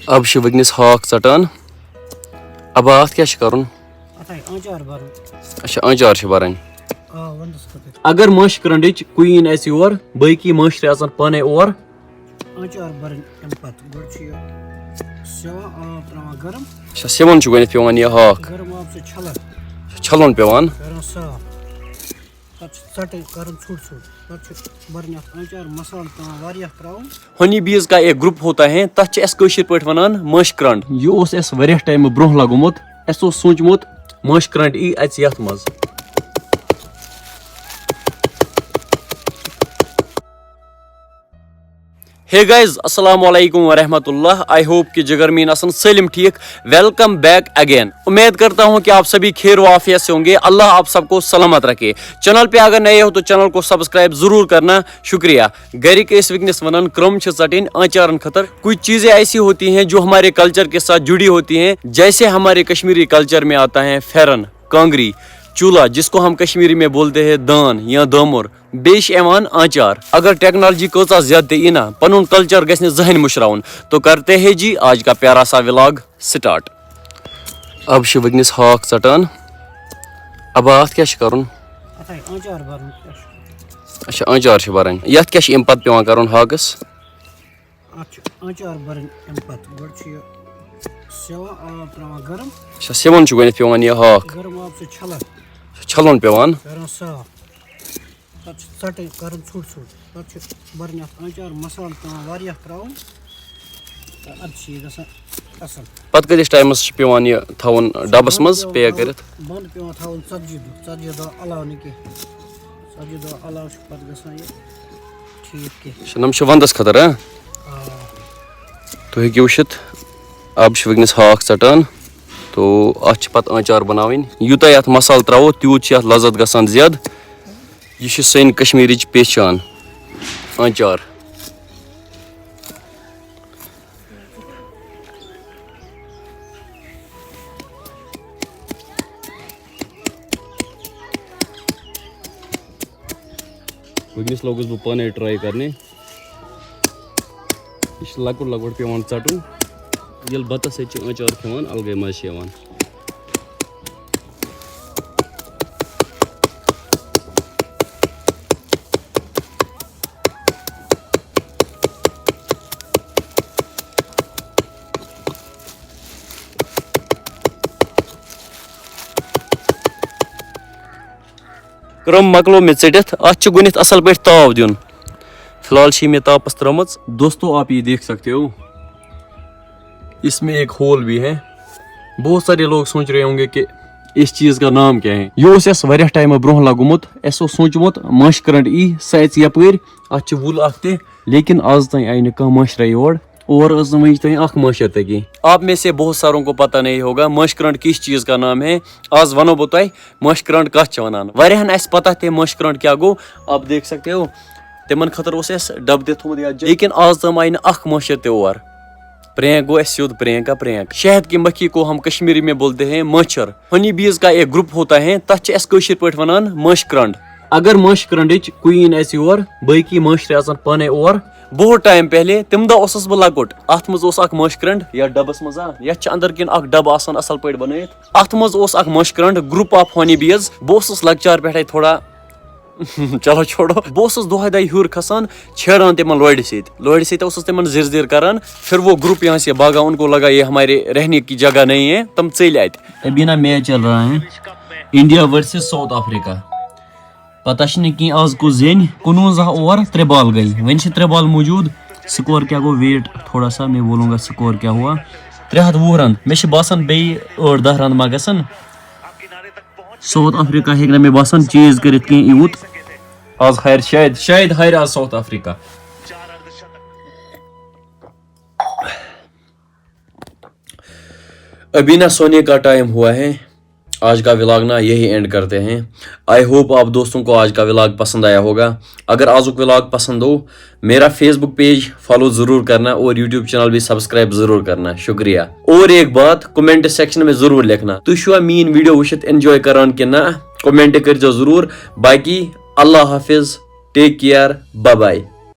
अब वगनिस हाक षटान अब अत क्या करुन अच्छा आंचार बरन अगर मश करंडिच क्वीन आस योर बाकी मशर आसान पाने और सेवन पेवान यह हाक छलन पेवान हनी बीज का एक ग्रुप होता है तथ पे वन मश करंड यह वह टाइम ब्रोह लगोमुत सोचमुत मश करंड यी अत मज हे गाइज अस्सलाम वालेकुम वरहमतुल्लाह। आई होप कि जगरमीन असन सलिम ठीक। Welcome back again. उम्मीद करता हूं कि आप सभी खैर व आफियत से होंगे। अल्लाह आप सबको सलामत रखे। चैनल पे अगर नए हो तो चैनल को सब्सक्राइब जरूर करना, शुक्रिया। गरिक वगनस वन क्रम चटन आचारन खतर कुछ चीजें ऐसी होती हैं जो हमारे कल्चर के साथ जुड़ी होती हैं, जैसे हमारे कश्मीरी कल्चर में आता है फेरन, कांगरी, चूल्हा जिसको हम कश्मीरी में बोलते हैं दान या दामुर, बेश एवान आचार। अगर टेक्नोलॉजी कचा ज्यादा यी ना पनुन कल्चर गस जहन मुशराउन तो करते हैं जी आज का प्यारा सा व्लॉग स्टार्ट। अब वगनिस हाक षटान अब अत क्या करुन अच्छा आंचार बरन यथ क्या अम पे पेवान हाकस सेवन पेवान यह हाक छलन पेवान पत कतिस टाइमस पेवान यह थवन डबस मज पैक कर नम वंदस खतर तो हेकि वुशित अब वगनस हाक षटान तो अत पत आंचार बनावन यूत अत मसाल त्रो तूत लज्जत गसान ज्यादा। यह सन कश्मीर पहचान आंचार। वगनस लोगस बह पाने ट्राई करने यह लकुट लकुट पेवान षटुन ये बतस आंचार खेवान अलगे मज यवान। क्रम मकलो मे चटित अत गुनित असल पे ताव दिन। फिलहाल मे तापस त्रमच। दोस्तों आप ये देख सकते हो इसमें एक होल भी है। बहुत सारे लोग सोच रहे होंगे कि इस चीज का नाम क्या है। यह वह टाइम ब्रोह लगोमुत सोचमुत मश करंड यी सच यपर अत वुल अख्ते, लेकिन आज तक आई ना मशरा योर और वही तक मशर तक। आप में से बहुत सारों को पता नहीं होगा मशकरंड किस चीज का नाम है। आज वनो बह तुह मशकरंड कत वनान वारियाहन पता थे मशकरंड क्या गो। आप देख सकते हो तिमन खतर डब थोमुत, लेकिन आज तम आई ना मशर तोर। प्रेंक गो सिद्ध प्रेंक का प्रेंक। शहद की मक्खी को हम कश्मीरी में बोलते हैं मच्छर। हनी बीज का एक ग्रुप होता है तथ पे वनान मशकरंड। अगर मशकरंडिच क्वीन आस योर बाकी मशर आसान पाने और बहुत टाइम पहले तम दह बह लकुट अत मज मशकरंड या डबस मज ये अंदर किन डब आसान असल पे बन अत मज मशकरंड ग्रुप ऑफ हनी बीज। बह लकचार पे थोड़ा चलो छोड़ो बह दोह दह हूर खसान छेड़ान तिमन लोड़ तिमन जिर जिर करान। फिर वो ग्रुप यहाँ से भागा, उनको लगा ये हमारे रहने की जगह नहीं है, तम चल आए। अभी ना मैच चल रहा है इंडिया वर्सेस साउथ अफ्रीका। पता कि आज को जेन 59 ओवर 3 बॉल गई। वन 3 बॉल मौजूद। स्कोर क्या गो वेट थोड़ा सा मैं बोलूँगा स्कोर क्या हुआ। 320 रन मे बासान बे 8-10 रन मा गसन। साउथ अफ्रीका हेक ना मे बासान चेज कर यूत आज हार शायद हार आज साउथ अफ्रीका। अभी ना सोने का टाइम हुआ है। आज का व्लॉग ना यही एंड करते हैं। आई होप आप दोस्तों को आज का व्लॉग पसंद आया होगा। अगर आज का व्लॉग पसंद हो मेरा फेसबुक पेज फॉलो जरूर करना और यूट्यूब चैनल भी सब्सक्राइब जरूर करना, शुक्रिया। और एक बात कमेंट सेक्शन में जरूर लिखना तुम मीन वीडियो वुचित एंजॉय करान कि ना, कमेंट कर जरूर। बाकी अल्लाह हाफिज, टेक केयर, बाय बाय।